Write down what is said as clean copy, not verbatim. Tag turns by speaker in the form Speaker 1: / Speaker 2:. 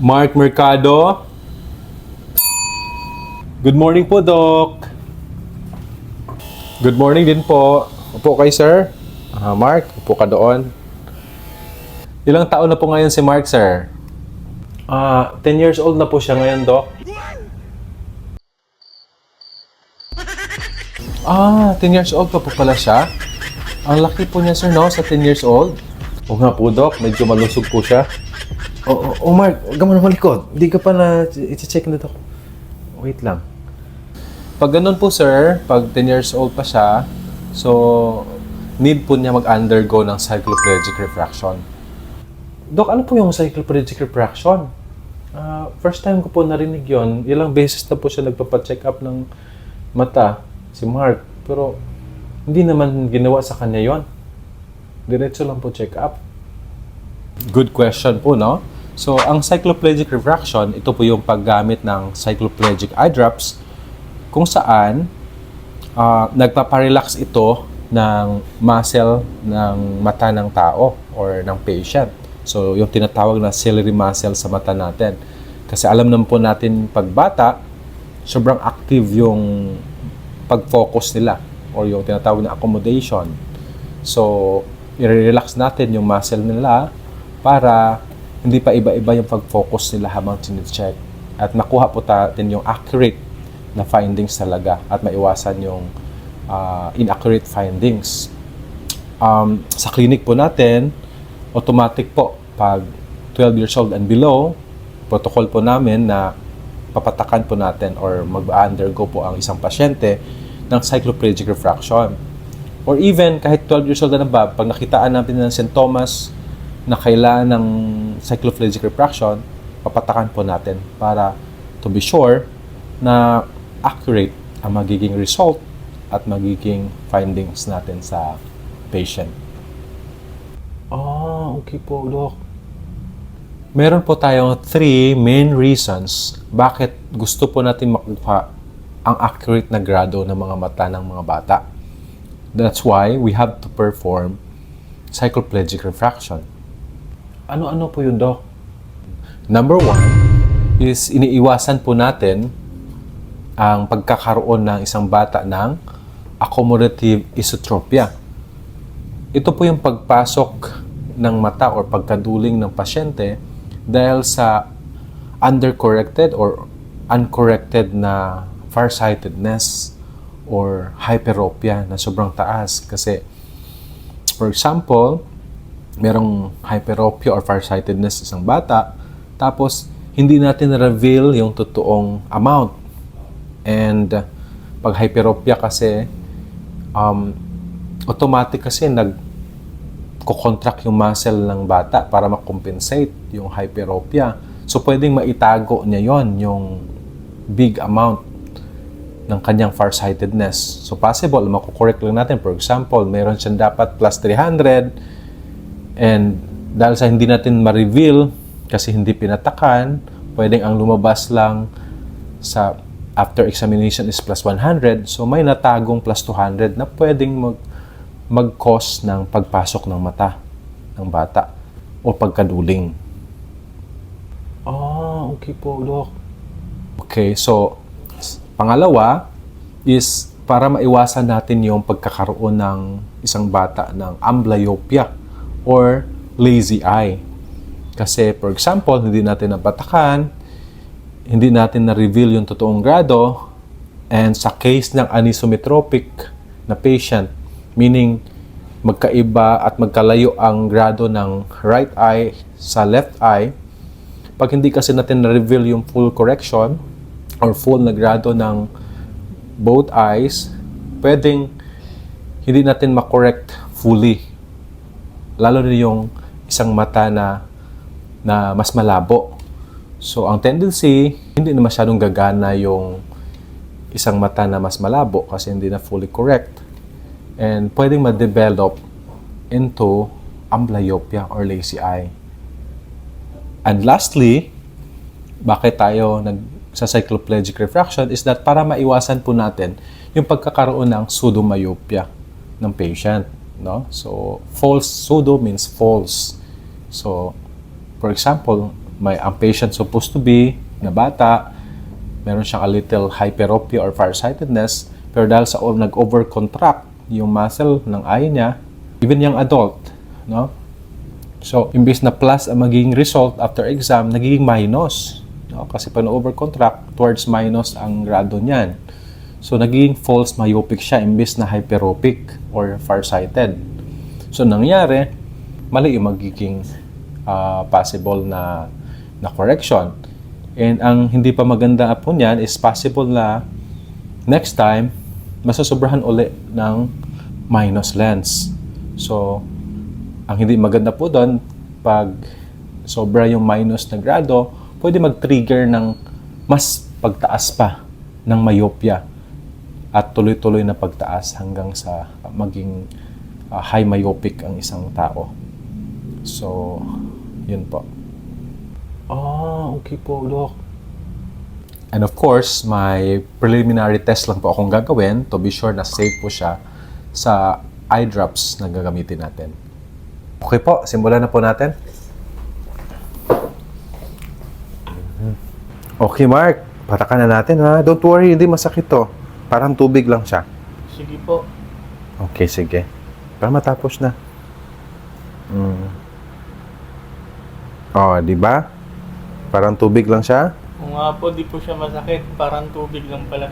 Speaker 1: Mark Mercado. Good morning po, Doc. Good morning din po. Upo kay sir. Mark, upo ka doon. Ilang taon na po ngayon si Mark, sir? 10 years old na po siya ngayon, Doc. 10 years old pa po pala siya. Ang laki po niya, sir, no? Sa 10 years old. O nga po, Doc. Medyo malusog po siya. Mark, huwag ka mo na malikod. Hindi ka pa na i-check na, Doc. Wait lang. Pag ganun po, sir, pag 10 years old pa siya, so, need po niya mag-undergo ng cycloplegic refraction. Doc, ano po yung cycloplegic refraction? First time ko po narinig yon. Ilang beses na po siya nagpapacheck up ng mata, si Mark. Pero, hindi naman ginawa sa kanya yon. Diretso lang po check up. Good question po, no? So, ang cycloplegic refraction, ito po yung paggamit ng cycloplegic eye drops kung saan nagpaparelax ito ng muscle ng mata ng tao or ng patient. So, yung tinatawag na ciliary muscle sa mata natin. Kasi alam naman po natin pag bata, sobrang active yung pag-focus nila or yung tinatawag na accommodation. So, i-relax natin yung muscle nila para hindi pa iba-iba yung pag-focus nila habang chinecheck. At makuha po natin yung accurate na findings talaga at maiwasan yung inaccurate findings. Sa clinic po natin, automatic po pag 12 years old and below, protocol po namin na papatakan po natin or mag-undergo po ang isang pasyente ng cycloplegic refraction. Or even kahit 12 years old na ba, pag nakitaan natin ng sintomas na kailangan ng cycloplegic refraction, papatakan po natin para to be sure na accurate ang magiging result at magiging findings natin sa patient. Okay po, Doc. Meron po tayong 3 main reasons bakit gusto po natin makuha ang accurate na grado ng mga mata ng mga bata. That's why we have to perform cycloplegic refraction. Ano-ano po yun, Doc? Number 1 is iniiwasan po natin ang pagkakaroon ng isang bata ng accommodative esotropia. Ito po yung pagpasok ng mata or pagkaduling ng pasyente dahil sa undercorrected or uncorrected na farsightedness or hyperopia na sobrang taas. Kasi, for example, merong hyperopia or farsightedness sa isang bata, tapos hindi natin na-reveal yung totoong amount. And pag hyperopia kasi, automatic kasi nag-contract yung muscle ng bata para makompensate yung hyperopia. So, pwedeng maitago niya yon yung big amount ng kanyang farsightedness. So, possible, makukorek lang natin. For example, meron siyang dapat plus 300 and dahil sa hindi natin ma-reveal kasi hindi pinatakan, pwedeng ang lumabas lang sa after examination is plus 100. So, may natagong plus 200 na pwedeng mag-cause ng pagpasok ng mata ng bata o pagkaduling. Okay po, Doc. Okay, so, pangalawa is para maiwasan natin yung pagkakaroon ng isang bata ng amblyopia or lazy eye. Kasi, for example, hindi natin nabatakan, hindi natin na-reveal yung totoong grado, and sa case ng anisometropic na patient, meaning magkaiba at magkalayo ang grado ng right eye sa left eye, pag hindi kasi natin na-reveal yung full correction or full na grado ng both eyes, pwedeng hindi natin makorect fully. Lalo na yung isang mata na mas malabo. So, ang tendency, hindi na masyadong gagana yung isang mata na mas malabo kasi hindi na fully correct. And pwedeng ma-develop into amblyopia or lazy eye. And lastly, bakit tayo sa cycloplegic refraction is that para maiwasan po natin yung pagkakaroon ng pseudomyopia ng patient. No? So, false pseudo means false. So, for example, ang patient supposed to be na bata, meron siyang a little hyperopia or farsightedness, pero dahil sa nag-overcontract yung muscle ng eye niya, even yung adult, no? So, imbis na plus ang magiging result after exam, nagiging minus. No? Kasi pag na-overcontract, towards minus ang grado niyan. So, nagiging false myopic siya imbis na hyperopic or farsighted. So, nangyari, mali yung magiging possible na correction. And ang hindi pa maganda po niyan is possible na next time, masasobrahan uli ng minus lens. So, ang hindi maganda po doon, pag sobra yung minus na grado, pwede mag-trigger ng mas pagtaas pa ng myopia at tuloy-tuloy na pagtaas hanggang sa maging high myopic ang isang tao. So, yun po. Okay po, Doc. And of course, may preliminary test lang po akong gagawin to be sure na safe po siya sa eye drops na gagamitin natin. Okay po, simulan na po natin. Okay, Mark. Patakan na natin, ha? Don't worry, hindi masakit to. Parang tubig lang siya.
Speaker 2: Sige po.
Speaker 1: Okay, sige. Para matapos na. Di ba? Parang tubig lang siya.
Speaker 2: Kung nga po, di po siya masakit. Parang tubig lang pala.